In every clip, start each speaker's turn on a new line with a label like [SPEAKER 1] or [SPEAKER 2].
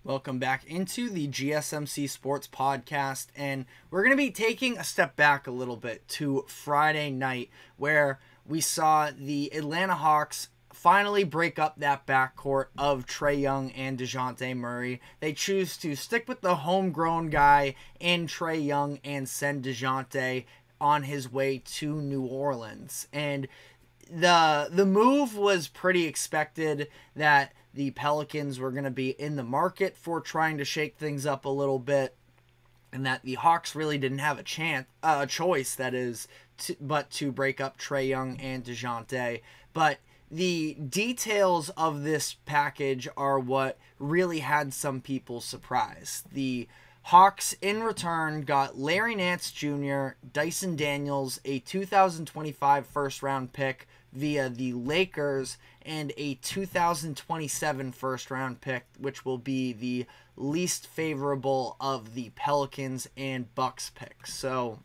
[SPEAKER 1] Welcome back into the GSMC Sports Podcast, and we're going to be taking a step back a little bit to Friday night, where we saw the Atlanta Hawks finally break up that backcourt of Trae Young and Dejounte Murray. They choose to stick with the homegrown guy in Trae Young and send Dejounte on his way to New Orleans. And the move was pretty expected, that the Pelicans were going to be in the market for trying to shake things up a little bit, and that the Hawks really didn't have a choice, that is, but to break up Trae Young and Dejounte. But the details of this package are what really had some people surprised. The Hawks, in return, got Larry Nance Jr., Dyson Daniels, a 2025 first-round pick via the Lakers, and a 2027 first-round pick, which will be the least favorable of the Pelicans and Bucks picks. So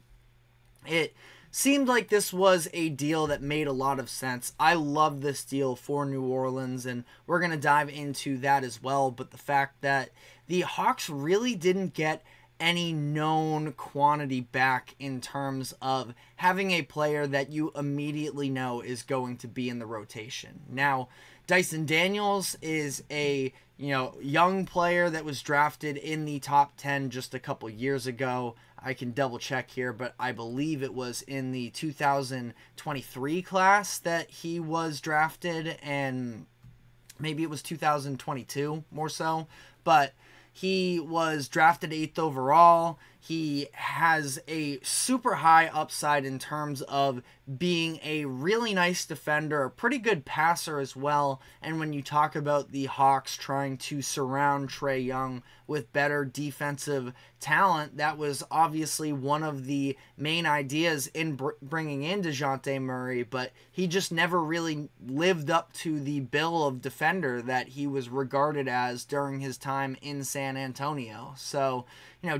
[SPEAKER 1] it seemed like this was a deal that made a lot of sense. I love this deal for New Orleans, and we're going to dive into that as well. But the fact that the Hawks really didn't get any known quantity back in terms of having a player that you immediately know is going to be in the rotation. Now, Dyson Daniels is a young player that was drafted in the top 10 just a couple years ago. I can double check here, but I believe it was in the 2023 class that he was drafted, and maybe it was 2022 more so, but he was drafted 8th overall. He has a super high upside in terms of being a really nice defender, a pretty good passer as well. And when you talk about the Hawks trying to surround Trae Young with better defensive talent, that was obviously one of the main ideas in bringing in Dejounte Murray, but he just never really lived up to the bill of defender that he was regarded as during his time in San Antonio. So,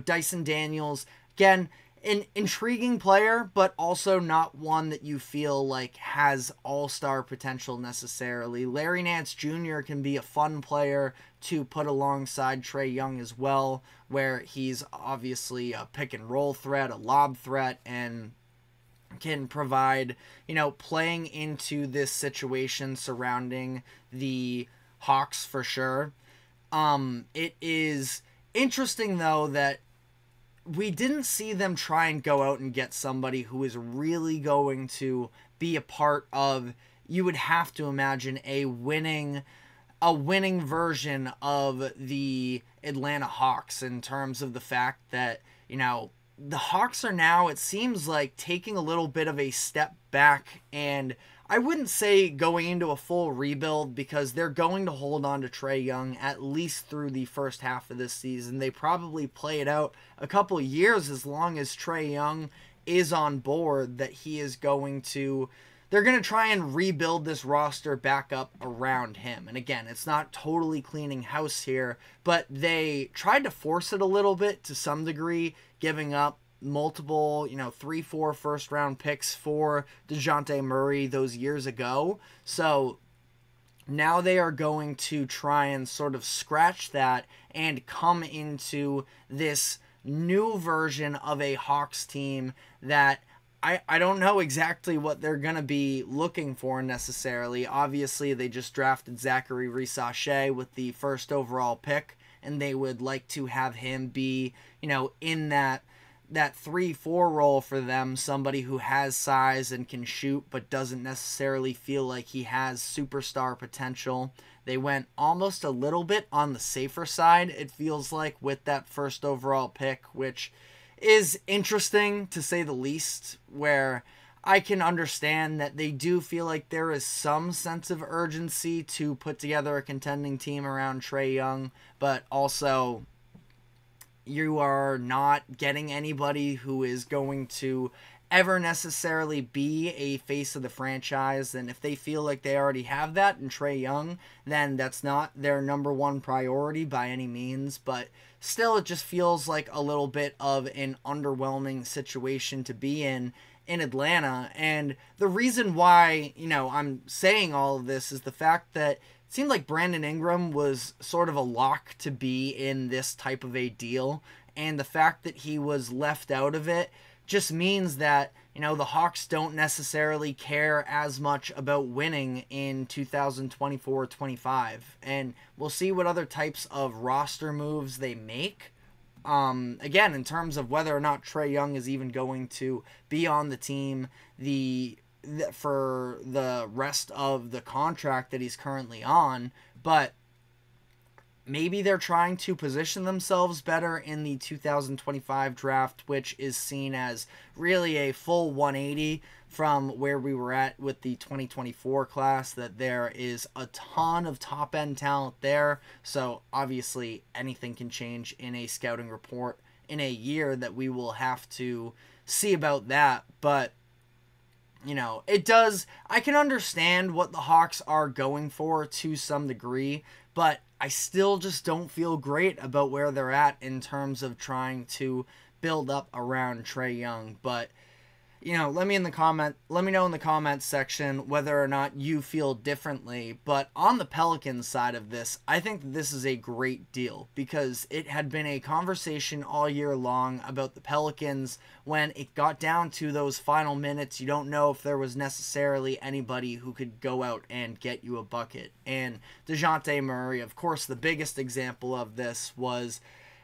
[SPEAKER 1] Dyson Daniels, again, an intriguing player, but also not one that you feel like has all-star potential necessarily. Larry Nance Jr. can be a fun player to put alongside Trae Young as well, where he's obviously a pick-and-roll threat, a lob threat, and can provide, playing into this situation surrounding the Hawks for sure. It is interesting, though, that we didn't see them try and go out and get somebody who is really going to be a part of, you would have to imagine, a winning version of the Atlanta Hawks, in terms of the fact that, the Hawks are now, it seems like, taking a little bit of a step back, and I wouldn't say going into a full rebuild, because they're going to hold on to Trae Young at least through the first half of this season. They probably play it out a couple of years, as long as Trae Young is on board, that they're going to try and rebuild this roster back up around him. And again, it's not totally cleaning house here, but they tried to force it a little bit to some degree, giving up multiple, 3-4 first round picks for Dejounte Murray those years ago. So now they are going to try and sort of scratch that and come into this new version of a Hawks team that I don't know exactly what they're going to be looking for necessarily. Obviously, they just drafted Zachary Risachet with the first overall pick, and they would like to have him be, in that 3-4 role for them, somebody who has size and can shoot but doesn't necessarily feel like he has superstar potential. They went almost a little bit on the safer side, it feels like, with that first overall pick, which is interesting to say the least, where I can understand that they do feel like there is some sense of urgency to put together a contending team around Trae Young, but also you are not getting anybody who is going to ever necessarily be a face of the franchise, and if they feel like they already have that in Trae Young, then that's not their number one priority by any means. But still, it just feels like a little bit of an underwhelming situation to be in Atlanta. And the reason why, I'm saying all of this is the fact that seemed like Brandon Ingram was sort of a lock to be in this type of a deal. And the fact that he was left out of it just means that, the Hawks don't necessarily care as much about winning in 2024-25. And we'll see what other types of roster moves they make. Again, in terms of whether or not Trae Young is even going to be on the team for the rest of the contract that he's currently on. But maybe they're trying to position themselves better in the 2025 draft, which is seen as really a full 180 from where we were at with the 2024 class, that there is a ton of top-end talent there. So obviously anything can change in a scouting report in a year that we will have to see about that. But it does, I can understand what the Hawks are going for to some degree, but I still just don't feel great about where they're at in terms of trying to build up around Trae Young. But let me know in the comments section whether or not you feel differently. But on the Pelicans side of this, I think that this is a great deal, because it had been a conversation all year long about the Pelicans. When it got down to those final minutes, you don't know if there was necessarily anybody who could go out and get you a bucket. And Dejounte Murray, of course, the biggest example of this was,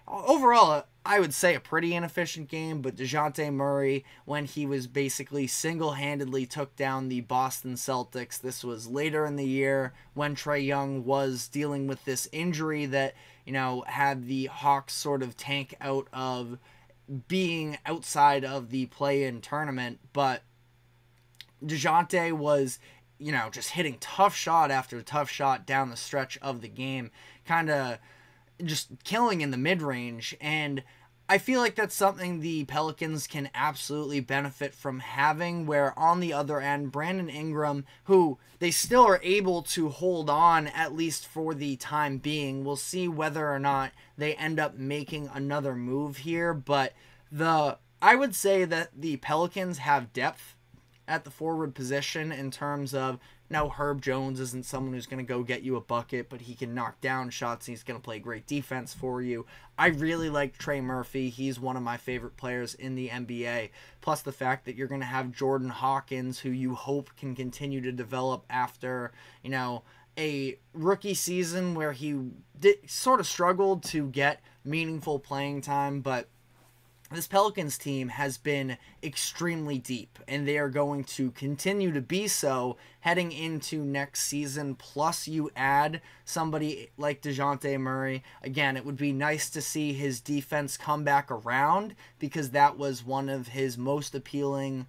[SPEAKER 1] overall, I would say a pretty inefficient game, but Dejounte Murray, when he was basically single-handedly took down the Boston Celtics, this was later in the year when Trae Young was dealing with this injury that, had the Hawks sort of tank out of being outside of the play-in tournament. But Dejounte was, just hitting tough shot after tough shot down the stretch of the game, kind of just killing in the mid-range. And I feel like that's something the Pelicans can absolutely benefit from having, where on the other end, Brandon Ingram, who they still are able to hold on at least for the time being. We'll see whether or not they end up making another move here, but I would say that the Pelicans have depth at the forward position in terms of, Herb Jones isn't someone who's going to go get you a bucket, but he can knock down shots and he's going to play great defense for you. I really like Trey Murphy. He's one of my favorite players in the NBA. Plus the fact that you're going to have Jordan Hawkins, who you hope can continue to develop after, a rookie season where he sort of struggled to get meaningful playing time. But this Pelicans team has been extremely deep, and they are going to continue to be so heading into next season. Plus, you add somebody like Dejounte Murray. Again, it would be nice to see his defense come back around, because that was one of his most appealing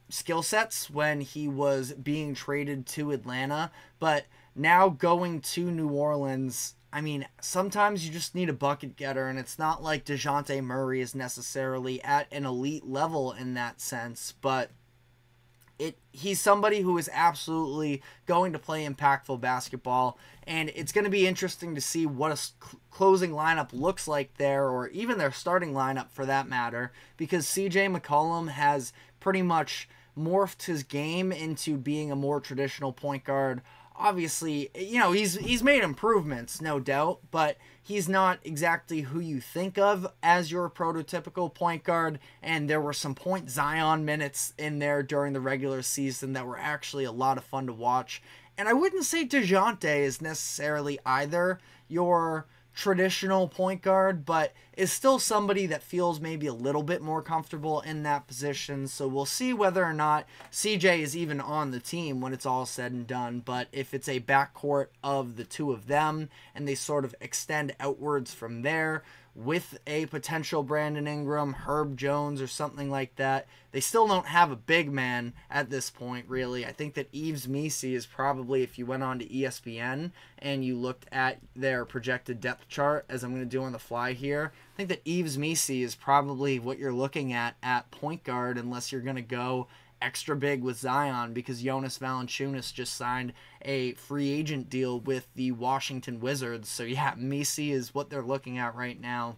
[SPEAKER 1] skill sets when he was being traded to Atlanta. But now going to New Orleans, sometimes you just need a bucket getter, and it's not like Dejounte Murray is necessarily at an elite level in that sense, but he's somebody who is absolutely going to play impactful basketball, and it's going to be interesting to see what a closing lineup looks like there, or even their starting lineup for that matter, because CJ McCollum has pretty much morphed his game into being a more traditional point guard. Obviously, he's made improvements, no doubt, but he's not exactly who you think of as your prototypical point guard, and there were some point Zion minutes in there during the regular season that were actually a lot of fun to watch. And I wouldn't say Dejounte is necessarily either your traditional point guard, but is still somebody that feels maybe a little bit more comfortable in that position. So we'll see whether or not CJ is even on the team when it's all said and done. But if it's a backcourt of the two of them and they sort of extend outwards from there with a potential Brandon Ingram, Herb Jones, or something like that, they still don't have a big man at this point, really. I think that Yves Missi is probably, if you went on to ESPN and you looked at their projected depth chart, as I'm going to do on the fly here, I think that Yves Missi is probably what you're looking at point guard, unless you're going to go extra big with Zion, because Jonas Valanciunas just signed a free agent deal with the Washington Wizards. So yeah, Missi is what they're looking at right now.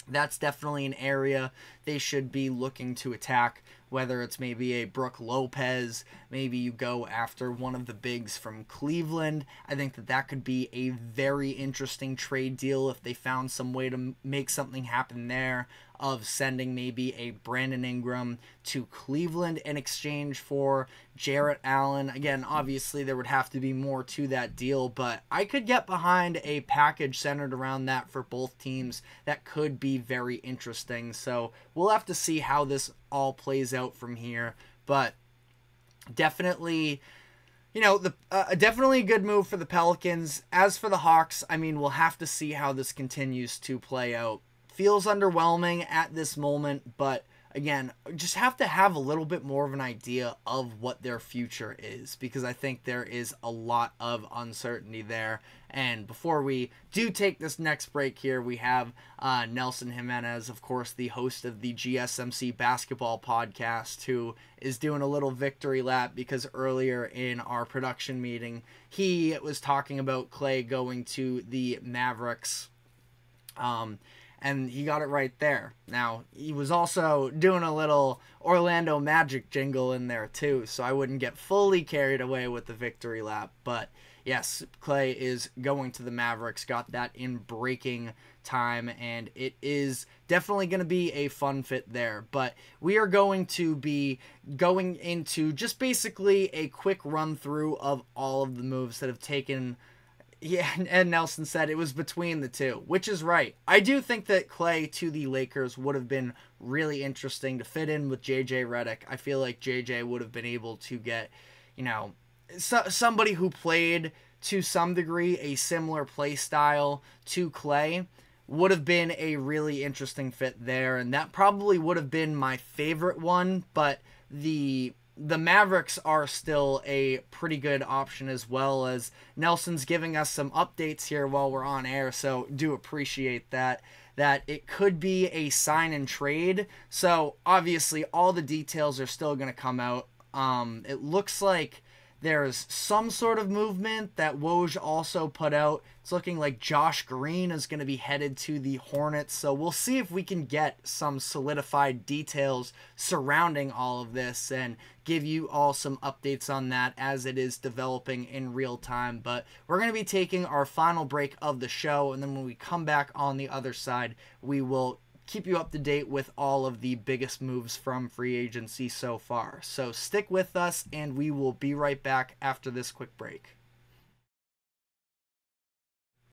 [SPEAKER 1] That's definitely an area they should be looking to attack whether it's maybe a Brook Lopez, maybe you go after one of the bigs from Cleveland. I think that could be a very interesting trade deal if they found some way to make something happen there, of sending maybe a Brandon Ingram to Cleveland in exchange for Jarrett Allen. Again, obviously there would have to be more to that deal, but I could get behind a package centered around that for both teams that could be very interesting. So we'll have to see how this all plays out from here, but definitely, definitely a good move for the Pelicans. As for the Hawks, I mean, we'll have to see how this continues to play out. Feels underwhelming at this moment, but again, just have to have a little bit more of an idea of what their future is, because I think there is a lot of uncertainty there. And before we do take this next break here, we have Nelson Jimenez, of course, the host of the GSMC Basketball Podcast, who is doing a little victory lap because earlier in our production meeting, he was talking about Klay going to the Mavericks. And he got it right there. Now, he was also doing a little Orlando Magic jingle in there too, so I wouldn't get fully carried away with the victory lap. But yes, Klay is going to the Mavericks, got that in breaking time, and it is definitely going to be a fun fit there. But we are going to be going into just basically a quick run through of all of the moves that have taken. Yeah, and Nelson said it was between the two, which is right. I do think that Klay to the Lakers would have been really interesting to fit in with JJ Redick. I feel like JJ would have been able to get, somebody who played to some degree a similar play style to Klay would have been a really interesting fit there, and that probably would have been my favorite one, but the Mavericks are still a pretty good option, as well as Nelson's giving us some updates here while we're on air, so do appreciate that it could be a sign and trade. So obviously all the details are still going to come out. It looks like there's some sort of movement that Woj also put out. It's looking like Josh Green is going to be headed to the Hornets. So we'll see if we can get some solidified details surrounding all of this and give you all some updates on that as it is developing in real time. But we're going to be taking our final break of the show, and then when we come back on the other side, we will keep you up to date with all of the biggest moves from free agency so far. So stick with us, and we will be right back after this quick break.